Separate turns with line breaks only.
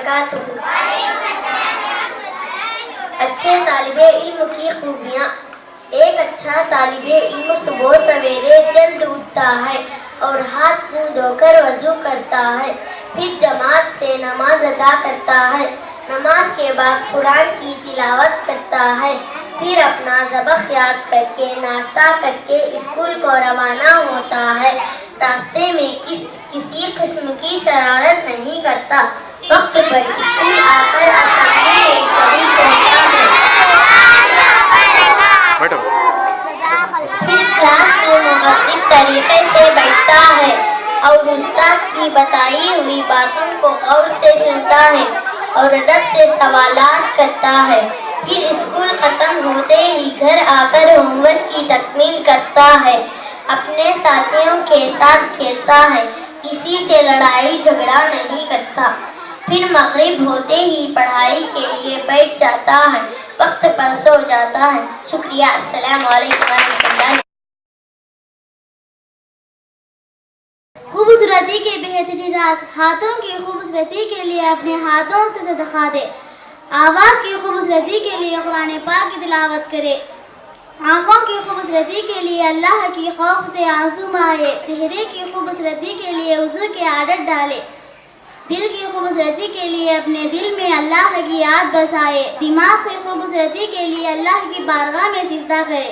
وبرکاتہ۔ اچھے طالب علم کی خوبیاں۔ ایک اچھا طالب علم صبح سویرے جلد اٹھتا ہے اور ہاتھ منہ دھو کر وضو کرتا ہے، پھر جماعت سے نماز ادا کرتا ہے، نماز کے بعد قرآن کی تلاوت کرتا ہے، پھر اپنا سبق یاد کر کے ناشتہ کر کے اسکول کو روانہ ہوتا ہے، راستے میں کسی قسم کی شرارت نہیں کرتا، وقت پر اسکول آ کر اسمبلی میں کبھی پہنچتا ہے، پھر کلاس میں منظم طریقے سے بیٹھتا ہے اور استاد کی بتائی ہوئی باتوں کو غور سے سنتا ہے اور ادب سے سوالات کرتا ہے، پھر اسکول ختم ہوتے ہی گھر آ کر ہوم ورک کی تکمیل کرتا ہے، اپنے ساتھیوں کے ساتھ کھیلتا ہے، کسی سے لڑائی جھگڑا نہیں کرتا، پھر مغرب ہوتے ہی پڑھائی کے لیے بیٹھ جاتا ہے، وقت پر سو جاتا ہے۔ شکریہ۔ السلام علیکم ورحمۃ اللہ۔
خوبصورتی کے بہترین راز۔ ہاتھوں کی خوبصورتی کے لیے اپنے ہاتھوں سے صدقہ دے، آواز کی خوبصورتی کے لیے قرآن پاک کی تلاوت کرے، آنکھوں کی خوبصورتی کے لیے اللہ کی خوف سے آنسو بہائے، چہرے کی خوبصورتی کے لیے وضو کی عادت ڈالے، دل کی خوبصورتی کے لیے اپنے دل میں اللہ کی یاد بسائے، دماغ کی خوبصورتی کے لیے اللہ کی بارگاہ میں سجدہ کرے۔